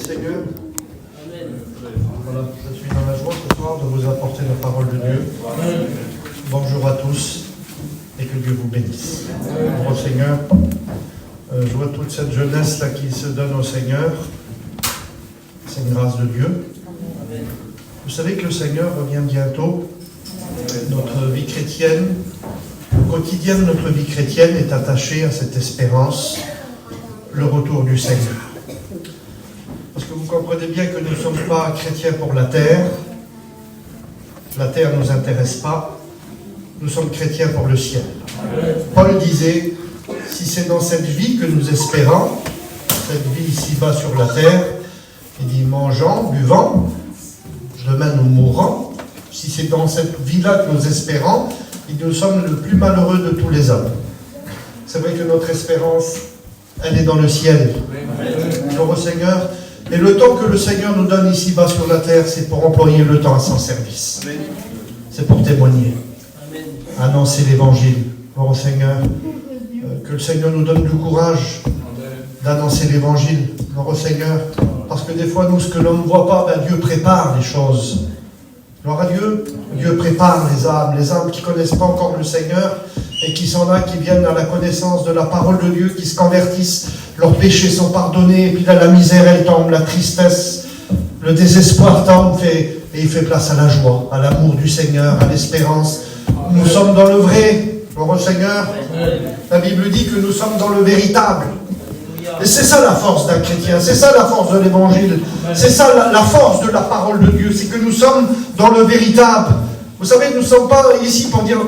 Seigneur. Voilà, je suis dans la joie ce soir de vous apporter la parole de Dieu. Bonjour à tous et que Dieu vous bénisse. Bonjour Seigneur, je vois toute cette jeunesse là qui se donne au Seigneur. C'est une grâce de Dieu. Vous savez que le Seigneur revient bientôt. Notre vie chrétienne, quotidienne, notre vie chrétienne est attachée à cette espérance, le retour du Seigneur. Parce que vous comprenez bien que nous ne sommes pas chrétiens pour la terre. La terre ne nous intéresse pas. Nous sommes chrétiens pour le ciel. Paul disait, si c'est dans cette vie que nous espérons, cette vie ici-bas sur la terre, il dit, mangeant, buvant, demain nous mourrons. Si c'est dans cette vie-là que nous espérons, nous sommes le plus malheureux de tous les hommes. C'est vrai que notre espérance, elle est dans le ciel. Gloire au Seigneur. Et le temps que le Seigneur nous donne ici-bas sur la terre, c'est pour employer le temps à son service. C'est pour témoigner. Annoncer l'évangile. Gloire au Seigneur. Que le Seigneur nous donne du courage d'annoncer l'évangile. Gloire au Seigneur. Parce que des fois, nous, ce que l'homme ne voit pas, Dieu prépare les choses. Gloire à Dieu. Dieu prépare les âmes qui ne connaissent pas encore le Seigneur et qui sont là, qui viennent à la connaissance de la parole de Dieu, qui se convertissent, leurs péchés sont pardonnés, et puis là, la misère, elle tombe, la tristesse, le désespoir tombe, et il fait place à la joie, à l'amour du Seigneur, à l'espérance. Nous sommes dans le vrai, gloire au Seigneur. La Bible dit que nous sommes dans le véritable. Et c'est ça la force d'un chrétien, c'est ça la force de l'évangile, c'est ça la force de la parole de Dieu, c'est que nous sommes dans le véritable. Vous savez, nous ne sommes pas ici pour dire,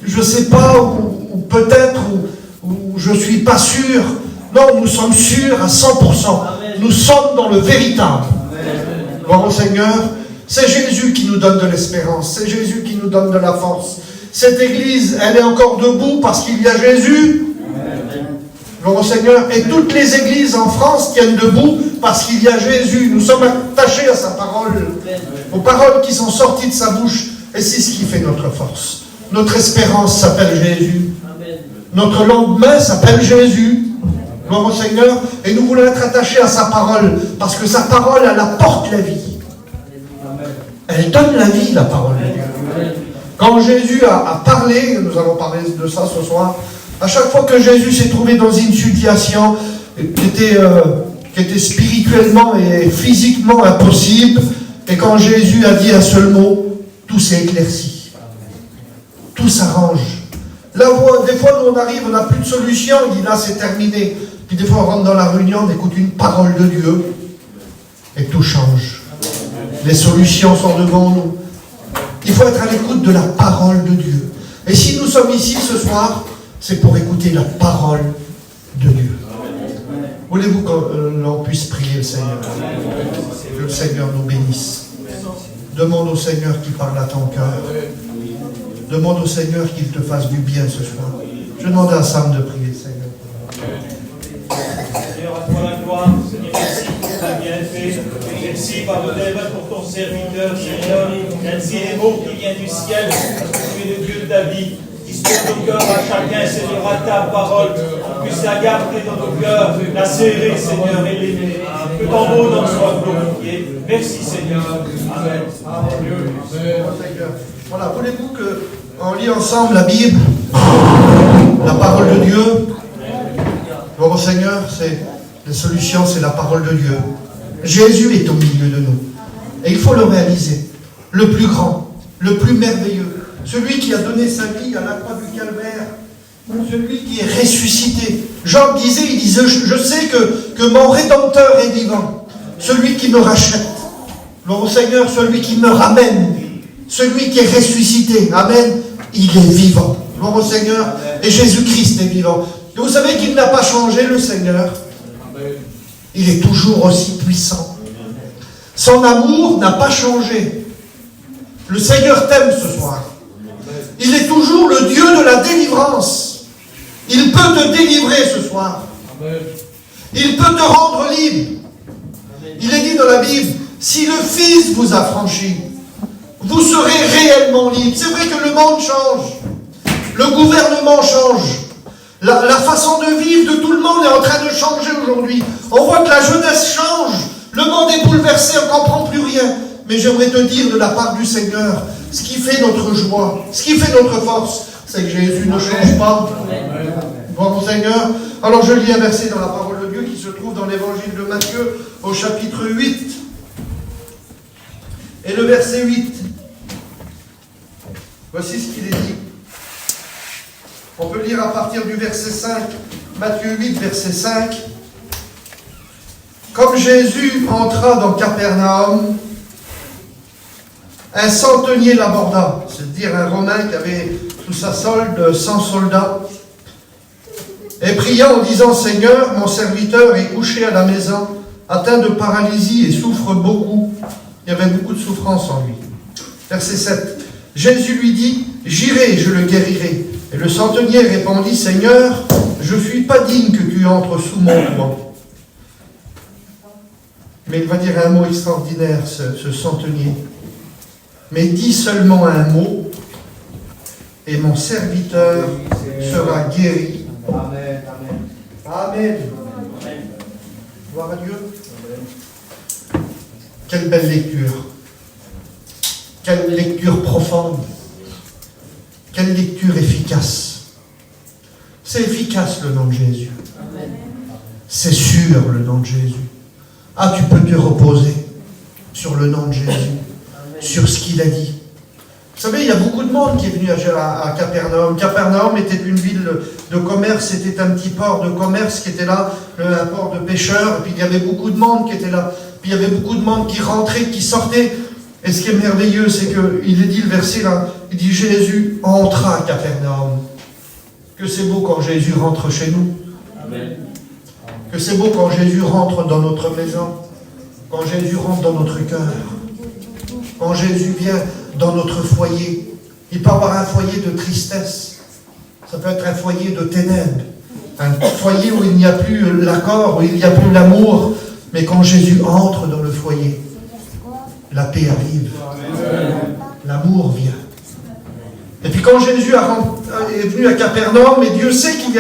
je ne sais pas, ou peut-être, ou je ne suis pas sûr. Non, nous sommes sûrs à 100%. Nous sommes dans le véritable. Gloire au Seigneur. C'est Jésus qui nous donne de l'espérance, c'est Jésus qui nous donne de la force. Cette église, elle est encore debout parce qu'il y a Jésus. Gloire au Seigneur. Et toutes les églises en France tiennent debout parce qu'il y a Jésus. Nous sommes attachés à sa parole, aux paroles qui sont sorties de sa bouche. Et c'est ce qui fait notre force. Notre espérance s'appelle Jésus. Notre lendemain s'appelle Jésus. Gloire au Seigneur. Et nous voulons être attachés à sa parole parce que sa parole, elle apporte la vie. Elle donne la vie, la parole de Dieu. Quand Jésus a parlé, nous allons parler de ça ce soir, à chaque fois que Jésus s'est trouvé dans une situation qui était spirituellement et physiquement impossible, et quand Jésus a dit un seul mot, tout s'est éclairci. Tout s'arrange. Là, des fois, nous, on arrive, on n'a plus de solution, on dit là, c'est terminé. Puis des fois, on rentre dans la réunion, on écoute une parole de Dieu, et tout change. Les solutions sont devant nous. Il faut être à l'écoute de la parole de Dieu. Et si nous sommes ici ce soir, c'est pour écouter la parole de Dieu. Voulez-vous qu'on puisse prier le Seigneur? Que le Seigneur nous bénisse. Demande au Seigneur qui parle à ton cœur. Demande au Seigneur qu'il te fasse du bien ce soir. Je demande à Sam de prier, Seigneur. Seigneur, à toi la gloire. Seigneur, merci pour ton bienfait. Merci, pardonnez-moi pour ton serviteur, Seigneur. Merci les mots qui viennent du ciel, parce que tu es le Dieu de la vie. Dispose au cœur à chacun, Seigneur, à ta parole. On puisse la garder dans nos cœurs, la serrer, Seigneur, et l'aimer. Que ton nom en soit glorifié. Merci, Seigneur. Amen. Voilà, voulez-vous qu'on lit ensemble la Bible, la parole de Dieu? Gloire au Seigneur, la solution, c'est la parole de Dieu. Jésus est au milieu de nous. Et il faut le réaliser. Le plus grand, le plus merveilleux. Celui qui a donné sa vie à la croix du Calvaire. Celui qui est ressuscité. Jean disait, je sais que mon Rédempteur est vivant. Celui qui me rachète. Gloire au Seigneur, celui qui me ramène. Celui qui est ressuscité. Amen. Il est vivant. Gloire au Seigneur. Et Jésus-Christ est vivant. Et vous savez qu'il n'a pas changé, le Seigneur. Il est toujours aussi puissant. Son amour n'a pas changé. Le Seigneur t'aime ce soir. Il est toujours le Dieu de la délivrance. Il peut te délivrer ce soir. Il peut te rendre libre. Il est dit dans la Bible, si le Fils vous a franchi, vous serez réellement libre. C'est vrai que le monde change. Le gouvernement change. La façon de vivre de tout le monde est en train de changer aujourd'hui. On voit que la jeunesse change. Le monde verset, on ne comprend plus rien. Mais j'aimerais te dire de la part du Seigneur, ce qui fait notre joie, ce qui fait notre force, c'est que Jésus ne change pas. Gloire au Seigneur. Alors je lis un verset dans la parole de Dieu qui se trouve dans l'évangile de Matthieu au chapitre 8. Et le verset 8. Voici ce qu'il est dit. On peut lire à partir du verset 5. Matthieu 8, verset 5. Comme Jésus entra dans Capernaum, un centenier l'aborda, c'est-à-dire un Romain qui avait sous sa solde 100 soldats, et pria en disant, Seigneur, mon serviteur est couché à la maison, atteint de paralysie et souffre beaucoup. Il y avait beaucoup de souffrance en lui. Verset 7. Jésus lui dit, j'irai, je le guérirai. Et le centenier répondit, Seigneur, je ne suis pas digne que tu entres sous mon toit. Mais il va dire un mot extraordinaire, ce centenier. Mais dis seulement un mot, et mon serviteur sera guéri. Amen. Amen. Gloire à Dieu. Quelle belle lecture. Quelle lecture profonde. Quelle lecture efficace. C'est efficace le nom de Jésus. C'est sûr le nom de Jésus. Ah, tu peux te reposer sur le nom de Jésus, sur ce qu'il a dit. Vous savez, il y a beaucoup de monde qui est venu à Capernaum. Capernaum était une ville de commerce, c'était un petit port de commerce qui était là, un port de pêcheurs, et puis il y avait beaucoup de monde qui était là. Puis il y avait beaucoup de monde qui rentrait, qui sortait. Et ce qui est merveilleux, c'est qu'il est dit le verset là, il dit Jésus entra à Capernaum. Que c'est beau quand Jésus rentre chez nous. Amen. Que c'est beau quand Jésus rentre dans notre maison, quand Jésus rentre dans notre cœur, quand Jésus vient dans notre foyer. Il peut avoir un foyer de tristesse, ça peut être un foyer de ténèbres, un foyer où il n'y a plus l'accord, où il n'y a plus l'amour, mais quand Jésus entre dans le foyer, la paix arrive, l'amour vient. Et puis quand Jésus est venu à Capernaum, et Dieu sait qu'il y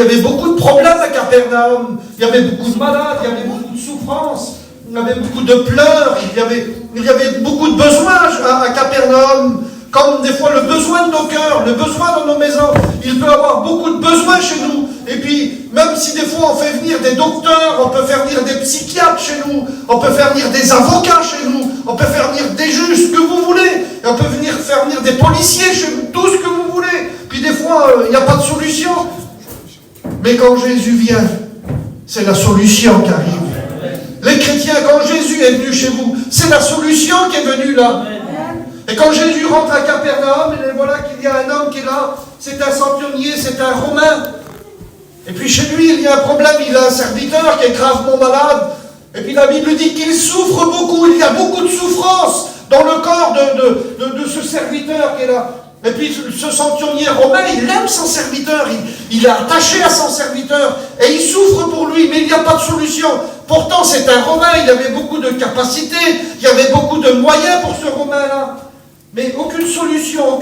avait beaucoup de problèmes à Capernaum. Il y avait beaucoup de malades, il y avait beaucoup de souffrances, il y avait beaucoup de pleurs, il y avait beaucoup de besoins à Capernaum. Comme des fois le besoin de nos cœurs, le besoin dans nos maisons, il peut y avoir beaucoup de besoins chez nous. Et puis, même si des fois on fait venir des docteurs, on peut faire venir des psychiatres chez nous, on peut faire venir des avocats chez nous, on peut faire venir des juges, ce que vous voulez, et on peut faire venir des policiers chez nous, tout ce que vous voulez. Puis des fois, il n'y a pas de solution. Mais quand Jésus vient, c'est la solution qui arrive. Les chrétiens, quand Jésus est venu chez vous, c'est la solution qui est venue là. Et quand Jésus rentre à Capernaum, et voilà qu'il y a un homme qui est là, c'est un centenier, c'est un Romain. Et puis chez lui, il y a un problème, il a un serviteur qui est gravement malade. Et puis la Bible dit qu'il souffre beaucoup, il y a beaucoup de souffrance dans le corps de ce serviteur qui est là. Et puis ce centenier romain, il aime son serviteur, il est attaché à son serviteur, et il souffre pour lui, mais il n'y a pas de solution. Pourtant c'est un Romain, il avait beaucoup de capacités, il y avait beaucoup de moyens pour ce Romain-là. Mais aucune solution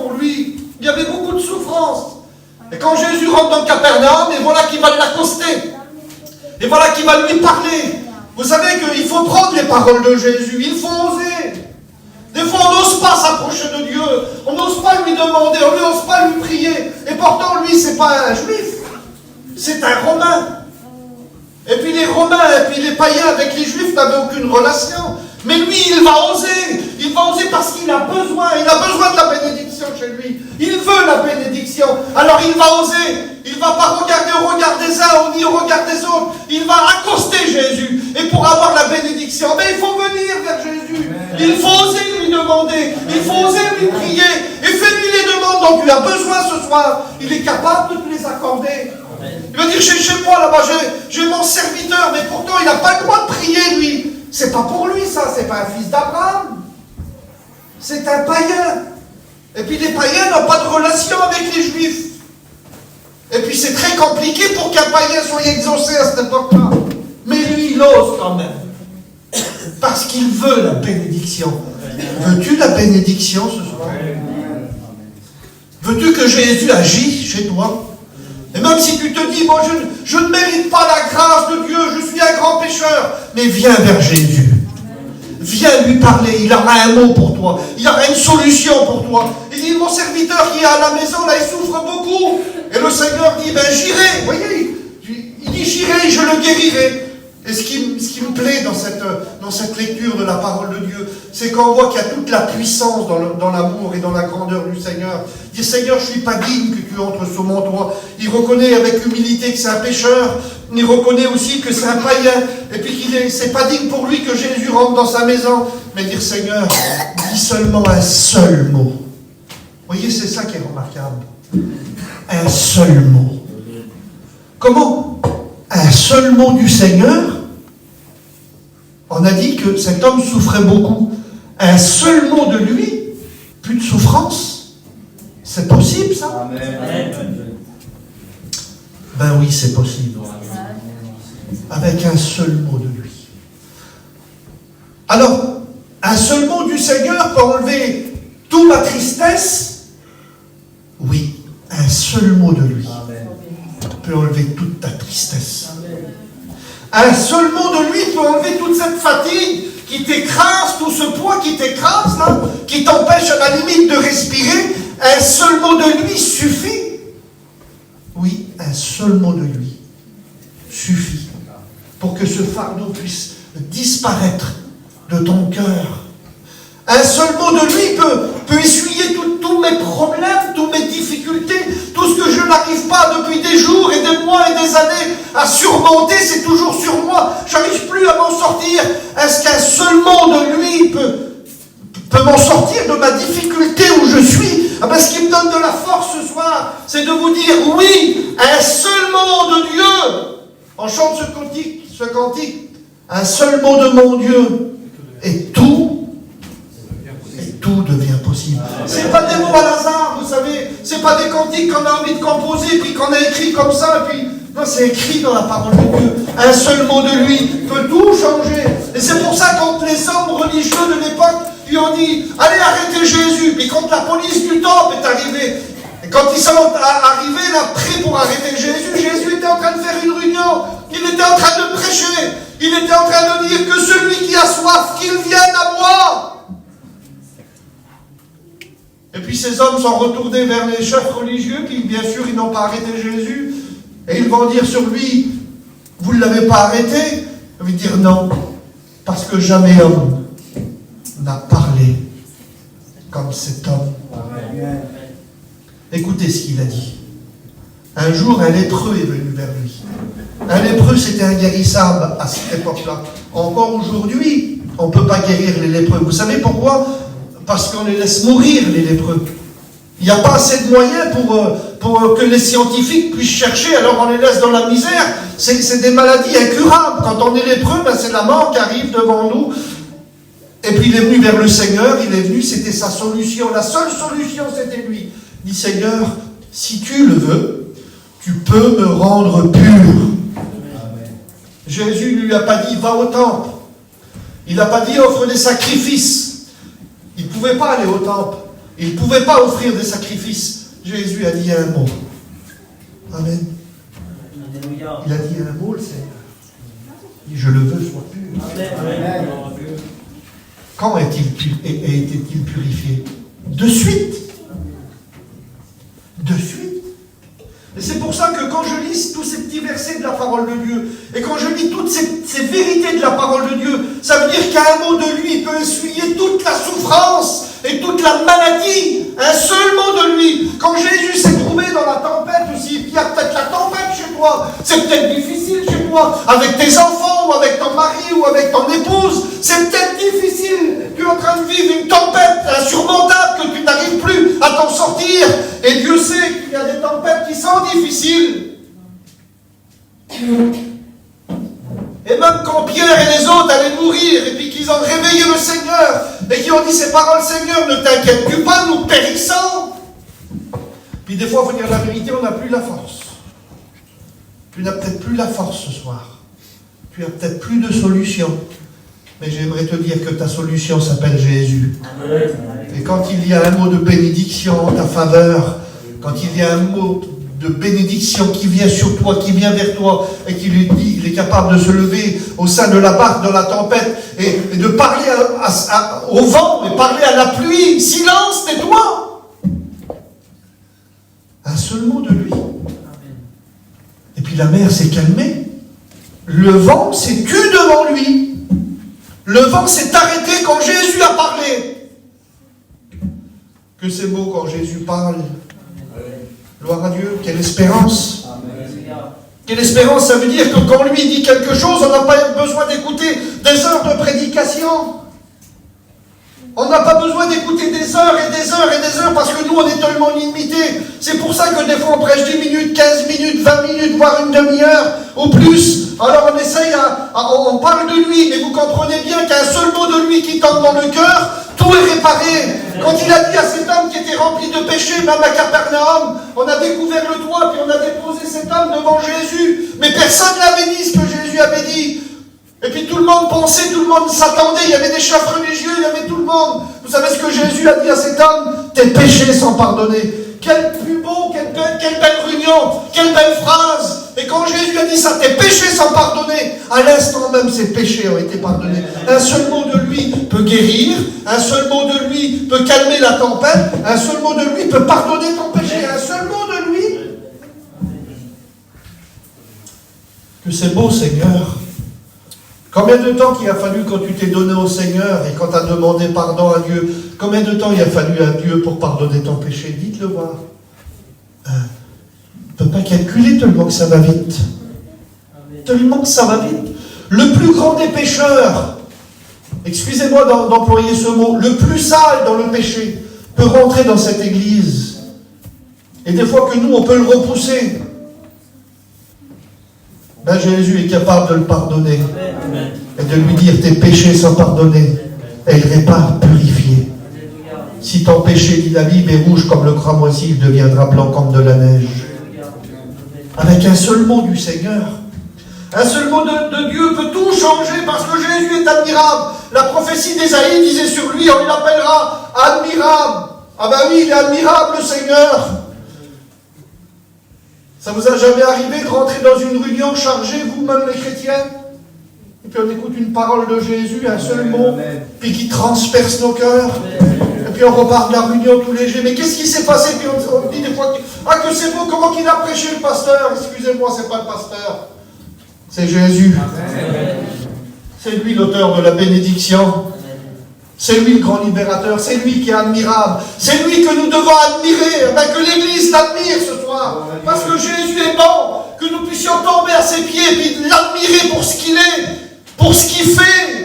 pour lui. Il y avait beaucoup de souffrance. Et quand Jésus rentre dans Capernaum, et voilà qu'il va l'accoster. Et voilà qu'il va lui parler. Vous savez qu'il faut prendre les paroles de Jésus. Il faut oser. Des fois, on n'ose pas s'approcher de Dieu. On n'ose pas lui demander. On n'ose pas lui prier. Et pourtant, lui, c'est pas un juif. C'est un Romain. Et puis les Romains, et puis les païens avec les Juifs n'avaient aucune relation. Mais lui, il va oser. Il va oser parce qu'il a besoin. Il a besoin de la bénédiction chez lui. Il veut la bénédiction. Alors il va oser. Il ne va pas regarder au regard des uns ni au regard des autres. Il va accoster Jésus. Et pour avoir la bénédiction, mais il faut venir vers Jésus. Il faut oser lui demander. Il faut oser lui prier. Et fais-lui les demandes dont tu as besoin ce soir. Il est capable de te les accorder. Il va dire, chez moi là-bas, j'ai mon serviteur, mais pourtant il n'a pas le droit de prier, lui. C'est pas pour lui, ça. C'est pas un fils d'Abraham. C'est un païen. Et puis les païens n'ont pas de relation avec les Juifs. Et puis c'est très compliqué pour qu'un païen soit exaucé à cette époque-là. Mais lui, il ose quand même. Parce qu'il veut la bénédiction. Veux-tu la bénédiction ce soir? Veux-tu que Jésus agisse chez toi? Et même si tu te dis, bon, je ne mérite pas la grâce de Dieu, je suis un grand pécheur, mais viens vers Jésus. Viens lui parler, il aura un mot pour toi, il aura une solution pour toi. Il dit, mon serviteur qui est à la maison, là, il souffre beaucoup. Et le Seigneur dit, ben j'irai. Vous voyez, il dit, j'irai, je le guérirai. Et ce qui me plaît dans cette lecture de la parole de Dieu, c'est qu'on voit qu'il y a toute la puissance dans l'amour et dans la grandeur du Seigneur. Il dit, Seigneur, je ne suis pas digne que tu entres sous mon toit. Il reconnaît avec humilité que c'est un pécheur. Il reconnaît aussi que c'est un païen. Et puis c'est pas digne pour lui que Jésus rentre dans sa maison. Mais dire, Seigneur, dis seulement un seul mot. Vous voyez, c'est ça qui est remarquable. Un seul mot. Comment? Un seul mot du Seigneur. On a dit que cet homme souffrait beaucoup. Un seul mot de lui, plus de souffrance. C'est possible, ça? Amen. Ben oui, c'est possible. Avec un seul mot de lui. Alors, un seul mot du Seigneur peut enlever toute ma tristesse. Oui, un seul mot de lui peut enlever toute ta tristesse. Un seul mot de lui peut enlever toute cette fatigue qui t'écrase, tout ce poids qui t'écrase, là, qui t'empêche à la limite de respirer. Un seul mot de lui suffit. Oui, un seul mot de lui suffit pour que ce fardeau puisse disparaître de ton cœur. Un seul mot de lui peut essuyer tous mes problèmes, toutes mes difficultés, tout ce que je n'arrive pas depuis des jours et des mois et des années à surmonter, c'est toujours sur moi. Je n'arrive plus à m'en sortir. Est-ce qu'un seul mot de lui peut m'en sortir de ma difficulté où je suis? Ah ben, ce qui me donne de la force ce soir, c'est de vous dire oui, un seul mot de Dieu. On chante ce cantique, un seul mot de mon Dieu, et tout devient possible. C'est pas des mots à hasard, vous savez, c'est pas des cantiques qu'on a envie de composer, puis qu'on a écrit comme ça, et puis non, c'est écrit dans la parole de Dieu. Un seul mot de lui peut tout changer. Et c'est pour ça quand les hommes religieux de l'époque lui ont dit allez arrêtez Jésus, puis quand la police du temple est arrivée, et quand ils sont arrivés là prêts pour arrêter Jésus, Jésus était en train de faire une réunion, il était en train de prêcher, il était en train de dire que celui qui a soif, qu'il vienne à moi. Et puis ces hommes sont retournés vers les chefs religieux qui, bien sûr, ils n'ont pas arrêté Jésus. Et ils vont dire sur lui, vous ne l'avez pas arrêté? Il va dire non, parce que jamais homme n'a parlé comme cet homme. Amen. Écoutez ce qu'il a dit. Un jour, un lépreux est venu vers lui. Un lépreux, c'était inguérissable à cette époque-là. Encore aujourd'hui, on ne peut pas guérir les lépreux. Vous savez pourquoi? Parce qu'on les laisse mourir, les lépreux. Il n'y a pas assez de moyens pour que les scientifiques puissent chercher, alors on les laisse dans la misère. C'est des maladies incurables. Quand on est lépreux, ben c'est la mort qui arrive devant nous. Et puis il est venu vers le Seigneur, il est venu, c'était sa solution. La seule solution, c'était lui. Il dit, Seigneur, si tu le veux, tu peux me rendre pur. Amen. Jésus ne lui a pas dit, va au temple. Il n'a pas dit, offre des sacrifices. Il ne pouvait pas aller au temple. Il ne pouvait pas offrir des sacrifices. Jésus a dit un mot. Amen. Il a dit un mot, le Seigneur. Il dit, je le veux, sois pur. Amen. Quand était-il purifié? De suite. De suite. Et c'est pour ça que quand je lis tous ces petits versets de la parole de Dieu, et quand je lis toutes ces vérités de la parole de Dieu, ça veut dire qu'un mot de lui peut essuyer toute la souffrance et toute la maladie. Un seul mot de lui. Quand Jésus s'est trouvé dans la tempête aussi, il y a peut-être la tempête chez toi, c'est peut-être difficile chez toi, avec tes enfants, ou avec ton mari, ou avec ton épouse, c'est peut-être difficile. Tu es en train de vivre une tempête insurmontable que tu n'arrives plus à t'en sortir. Et Dieu sait qu'il y a des tempêtes qui sont difficiles. Et même quand Pierre et les autres allaient mourir, et puis qu'ils ont réveillé le Seigneur, et qui ont dit ces paroles, Seigneur, ne t'inquiète-tu pas, nous périssons. Puis des fois, il faut dire la vérité, on n'a plus la force. Tu n'as peut-être plus la force ce soir. Tu n'as peut-être plus de solution. Mais j'aimerais te dire que ta solution s'appelle Jésus. Et quand il y a un mot de bénédiction en ta faveur, quand il y a un mot de bénédiction qui vient sur toi, qui vient vers toi, et qui lui dit, il est capable de se lever au sein de la barque, dans la tempête, et de parler au vent, et parler à la pluie, silence, tais-toi. Un seul mot de lui. Et puis la mer s'est calmée. Le vent s'est tu devant lui. Le vent s'est arrêté quand Jésus a parlé. Que c'est beau quand Jésus parle. Gloire à Dieu, quelle espérance. Quelle espérance, ça veut dire que quand lui dit quelque chose, on n'a pas besoin d'écouter des heures de prédication. On n'a pas besoin d'écouter des heures et des heures et des heures parce que nous, on est tellement limités. C'est pour ça que des fois, on prêche 10 minutes, 15 minutes, 20 minutes, voire une demi-heure ou plus. Alors on essaye, on parle de lui, mais vous comprenez bien qu'un seul mot de lui qui tombe dans le cœur, tout est réparé. Quand il a dit à cet homme qui était rempli de péchés, même à Capernaum, on a découvert le toit, puis on a déposé cet homme devant Jésus. Mais personne n'avait dit ce que Jésus avait dit. Et puis tout le monde pensait, tout le monde s'attendait, il y avait des chefs religieux, il y avait tout le monde. Vous savez ce que Jésus a dit à cet homme? Tes péchés sont pardonnés. Quel plus beau, quelle belle réunion, quelle belle phrase. Et quand Jésus a dit ça, tes péchés sont pardonnés, à l'instant même ses péchés ont été pardonnés. Un seul mot de lui peut guérir, un seul mot de lui peut calmer la tempête, un seul mot de lui peut pardonner ton péché, un seul mot de lui. Que c'est beau, Seigneur. Combien de temps qu'il a fallu quand tu t'es donné au Seigneur et quand tu as demandé pardon à Dieu, combien de temps il a fallu à Dieu pour pardonner ton péché? Dites-le voir. On ne peut pas calculer tellement que ça va vite. Tellement que ça va vite. Le plus grand des pécheurs, excusez-moi d'employer ce mot, le plus sale dans le péché, peut rentrer dans cette église. Et des fois que nous, on peut le repousser. Ben, Jésus est capable de le pardonner. Amen. Et de lui dire tes péchés sont pardonnés. Et il répare, purifié. Si ton péché, dit la Bible, est rouge comme le cramoisi, il deviendra blanc comme de la neige. Avec un seul mot du Seigneur. Un seul mot de Dieu peut tout changer parce que Jésus est admirable. La prophétie d'Ésaïe disait sur lui, on l'appellera admirable. Ah ben oui, il est admirable le Seigneur. Ça vous a jamais arrivé de rentrer dans une réunion chargée, vous-même les chrétiens, et puis on écoute une parole de Jésus, un seul mot, puis qui transperce nos cœurs, et puis on repart de la réunion tout léger. Mais qu'est-ce qui s'est passé? Puis on dit des fois, ah que c'est beau, comment qu'il a prêché le pasteur? Excusez-moi, c'est pas le pasteur, c'est Jésus. C'est lui l'auteur de la bénédiction. C'est lui le grand libérateur, c'est lui qui est admirable, c'est lui que nous devons admirer, ben que l'Église l'admire ce soir, parce que Jésus est bon, que nous puissions tomber à ses pieds et puis l'admirer pour ce qu'il est, pour ce qu'il fait.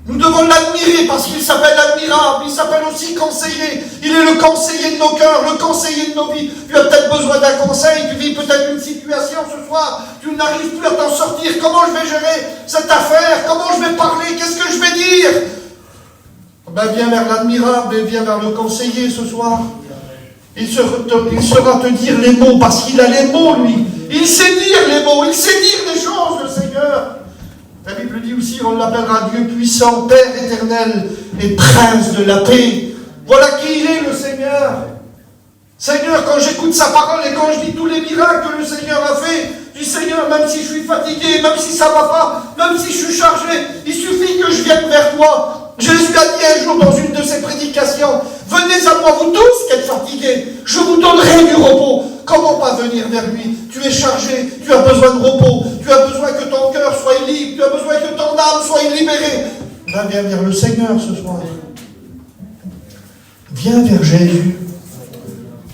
Nous devons l'admirer parce qu'il s'appelle admirable, il s'appelle aussi conseiller, il est le conseiller de nos cœurs, le conseiller de nos vies. Tu as peut-être besoin d'un conseil, tu vis peut-être une situation ce soir, tu n'arrives plus à t'en sortir, comment je vais gérer cette affaire, comment je vais parler, qu'est-ce que je vais dire? Ben viens vers l'admirable et viens vers le conseiller ce soir. Il saura te dire les mots parce qu'il a les mots lui, il sait dire les mots, il sait dire les choses le Seigneur. La Bible dit aussi, on l'appellera Dieu puissant, Père éternel et Prince de la paix. Voilà qui il est, le Seigneur. Seigneur, quand j'écoute sa parole et quand je dis tous les miracles que le Seigneur a fait, je dis Seigneur, même si je suis fatigué, même si ça ne va pas, même si je suis chargé, il suffit que je vienne vers toi. Jésus a dit un jour dans une de ses prédications, venez à moi vous tous qui êtes fatigués, je vous donnerai du repos. Comment pas venir vers lui? Tu es chargé, tu as besoin de repos, tu as besoin que ton cœur soit libre, tu as besoin que ton âme soit libérée. Va viens vers le Seigneur ce soir. Viens vers Jésus.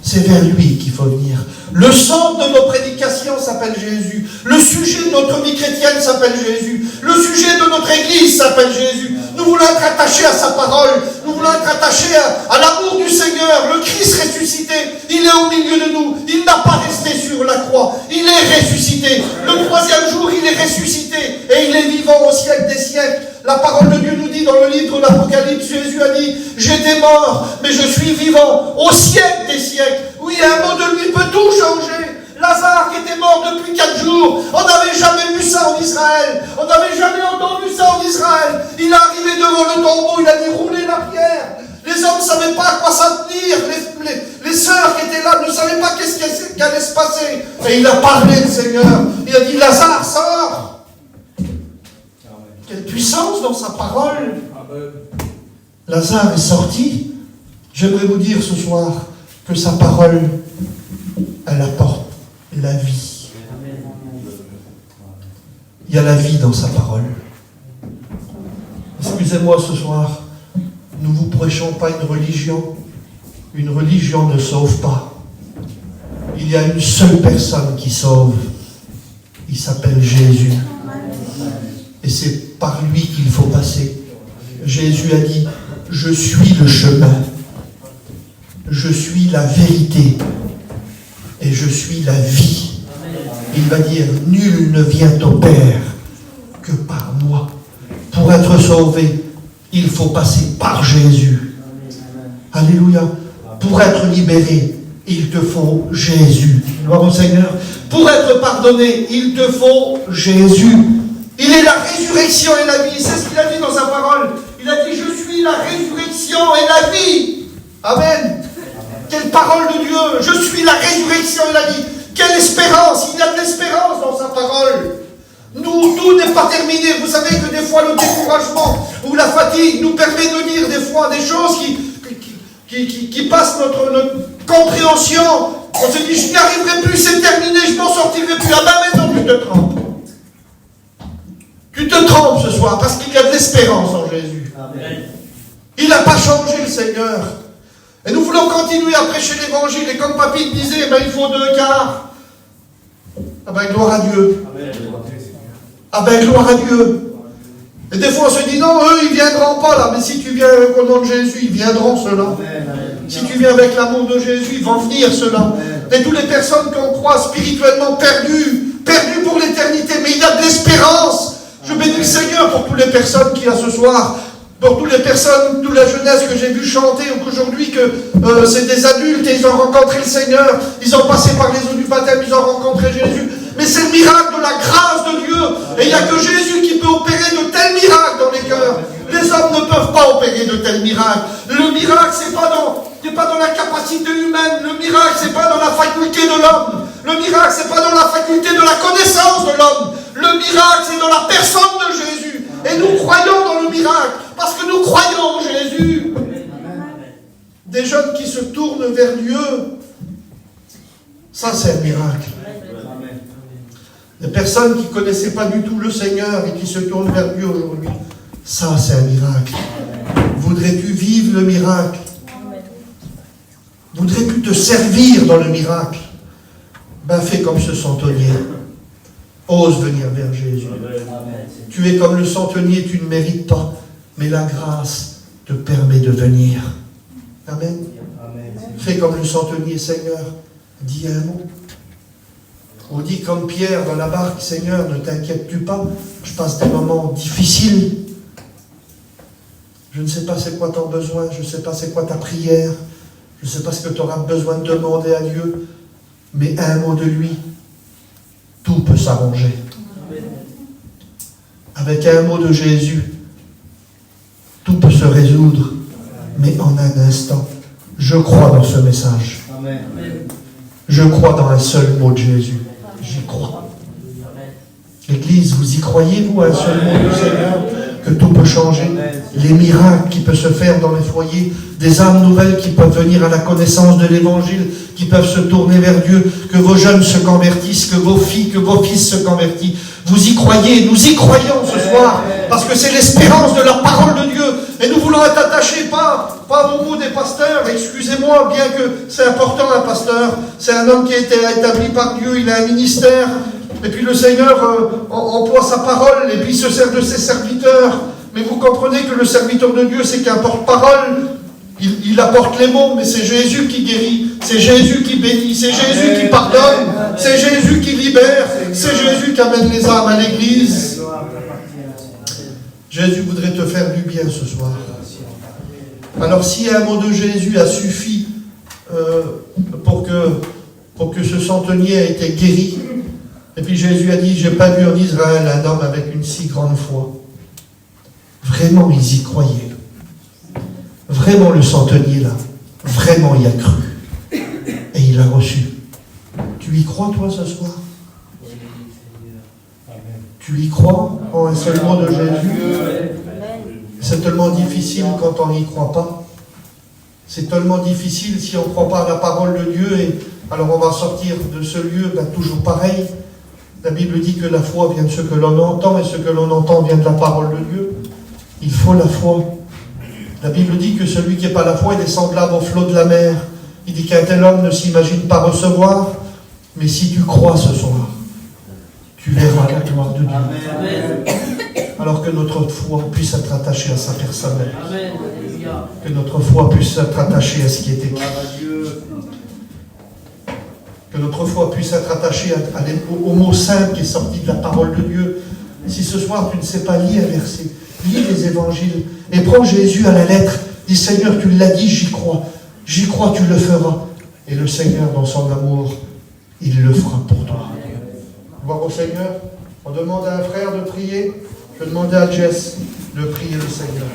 C'est vers lui qu'il faut venir. Le centre de nos prédications s'appelle Jésus. Le sujet de notre vie chrétienne s'appelle Jésus. Le sujet de notre église s'appelle Jésus. Nous voulons être attachés à sa parole. Nous voulons être attachés à l'amour du Seigneur. Le Christ ressuscité, il est au milieu de nous. Il n'a pas resté sur la croix. Il est ressuscité. Le troisième jour, il est ressuscité. Et il est vivant au siècle des siècles. La parole de Dieu nous dit dans le livre de l'Apocalypse, Jésus a dit, j'étais mort, mais je suis vivant au siècle des siècles. Oui, un mot de lui peut tout changer. Lazare qui était mort depuis 4 jours, on n'avait jamais vu ça en Israël. On n'avait jamais entendu ça en Israël. Il est arrivé devant le tombeau, il a dit, roulez la pierre. Les hommes ne savaient pas à quoi s'en tenir. Les sœurs qui étaient là ne savaient pas qu'est-ce qui allait se passer. Et il a parlé, le Seigneur. Il a dit, Lazare, sors. Quelle puissance dans sa parole. Lazare est sorti. J'aimerais vous dire ce soir que sa parole, elle apporte la vie. Il y a la vie dans sa parole. Excusez-moi ce soir, nous ne vous prêchons pas une religion. Une religion ne sauve pas. Il y a une seule personne qui sauve. Il s'appelle Jésus. Et c'est par lui qu'il faut passer. Jésus a dit, je suis le chemin. Je suis la vérité. Et je suis la vie. Il va dire, nul ne vient au Père que par moi. Pour être sauvé, il faut passer par Jésus. Alléluia. Pour être libéré, il te faut Jésus. Gloire au Seigneur. Pour être pardonné, il te faut Jésus. Il est la résurrection et la vie. C'est ce qu'il a dit dans sa parole. Il a dit, je suis la résurrection et la vie. Amen. Quelle parole de Dieu. Je suis la résurrection et la vie. Quelle espérance. Il y a de l'espérance dans sa parole. Nous, tout n'est pas terminé. Vous savez que des fois, le découragement ou la fatigue nous permet de lire des fois des choses qui passent notre compréhension. On se dit, je n'y arriverai plus, c'est terminé, je m'en sortirai plus. Ah ben maintenant, tu te trompes. Tu te trompes ce soir, parce qu'il y a de l'espérance en Jésus. Amen. Il n'a pas changé, le Seigneur. Et nous voulons continuer à prêcher l'évangile. Et comme Papy disait, ben, il faut 2 quarts. Ah ben, gloire à Dieu. Amen. Ah ben, gloire à Dieu. Et des fois, on se dit, non, eux, ils ne viendront pas là. Mais si tu viens au nom de Jésus, ils viendront, ceux-là. Si tu viens avec l'amour de Jésus, ils vont venir, ceux-là. Et toutes les personnes qu'on croit spirituellement perdues pour l'éternité. Mais il y a de l'espérance. Je bénis le Seigneur pour toutes les personnes qu'il y a ce soir. Pour toutes les personnes, toute la jeunesse que j'ai vu chanter aujourd'hui, que c'est des adultes et ils ont rencontré le Seigneur. Ils ont passé par les eaux du baptême, ils ont rencontré Jésus. Mais c'est le miracle de la grâce de Dieu. Et il n'y a que Jésus qui peut opérer de tels miracles dans les cœurs. Les hommes ne peuvent pas opérer de tels miracles. Le miracle, c'est pas dans la capacité humaine. Le miracle, c'est pas dans la faculté de l'homme. Le miracle, c'est pas dans la faculté de la connaissance de l'homme. Le miracle, c'est dans la personne de Jésus. Et nous croyons dans le miracle, parce que nous croyons en Jésus. Des jeunes qui se tournent vers Dieu, ça c'est un miracle. Des personnes qui ne connaissaient pas du tout le Seigneur et qui se tournent vers Dieu aujourd'hui, ça c'est un miracle. Voudrais-tu vivre le miracle? Voudrais-tu te servir dans le miracle? Ben fais comme ce centenier. Ose venir vers Jésus. Amen. Tu es comme le centenier, tu ne mérites pas, mais la grâce te permet de venir. Amen. Amen. Fais comme le centenier, Seigneur, dis un mot. On dit comme Pierre dans la barque, Seigneur, ne t'inquiètes-tu pas, je passe des moments difficiles. Je ne sais pas c'est quoi ton besoin, je ne sais pas c'est quoi ta prière, je ne sais pas ce que tu auras besoin de demander à Dieu, mais un mot de lui, tout peut s'arranger. Avec un mot de Jésus, tout peut se résoudre, mais en un instant. Je crois dans ce message. Amen. Je crois dans un seul mot de Jésus. J'y crois. L'Église, vous y croyez, vous, à un seul mot du Seigneur, que tout peut changer? Les miracles qui peuvent se faire dans les foyers, des âmes nouvelles qui peuvent venir à la connaissance de l'Évangile, qui peuvent se tourner vers Dieu, que vos jeunes se convertissent, que vos filles, que vos fils se convertissent. Vous y croyez, nous y croyons ce soir, parce que c'est l'espérance de la parole de Dieu. Et nous voulons être attachés, pas au mot des pasteurs, excusez-moi, bien que c'est important un pasteur, c'est un homme qui a été établi par Dieu, il a un ministère, et puis le Seigneur emploie sa parole, et puis il se sert de ses serviteurs. Mais vous comprenez que le serviteur de Dieu, c'est qu'un porte-parole. Il apporte les mots, mais c'est Jésus qui guérit, c'est Jésus qui bénit, c'est Jésus qui pardonne, c'est Jésus qui libère, c'est Jésus qui amène les âmes à l'église. Jésus voudrait te faire du bien ce soir. Alors si un mot de Jésus a suffi pour que ce centenier ait été guéri, et puis Jésus a dit, j'ai pas vu en Israël un homme avec une si grande foi. Vraiment, ils y croyaient. Vraiment, le centenier, là, vraiment, il a cru. Et il a reçu. Tu y crois, toi, ce soir? Tu y crois en un seul mot de Jésus? C'est tellement difficile quand on n'y croit pas. C'est tellement difficile si on ne croit pas à la parole de Dieu. Et alors on va sortir de ce lieu, toujours pareil. La Bible dit que la foi vient de ce que l'on entend, et ce que l'on entend vient de la parole de Dieu. Il faut la foi. La Bible dit que celui qui n'est pas la foi, il est semblable au flot de la mer. Il dit qu'un tel homme ne s'imagine pas recevoir, mais si tu crois ce soir, tu verras la gloire de Dieu. Amen. Alors que notre foi puisse être attachée à sa personne. Amen. Que notre foi puisse être attachée à ce qui est écrit. Que notre foi puisse être attachée au mot simple qui est sorti de la parole de Dieu. Si ce soir tu ne sais pas lire un verset, lis les évangiles et prends Jésus à la lettre. Dis Seigneur, tu l'as dit, j'y crois. J'y crois, tu le feras. Et le Seigneur, dans son amour, il le fera pour toi. Gloire au Seigneur. On demande à un frère de prier. Je demandais à Jess de prier le Seigneur.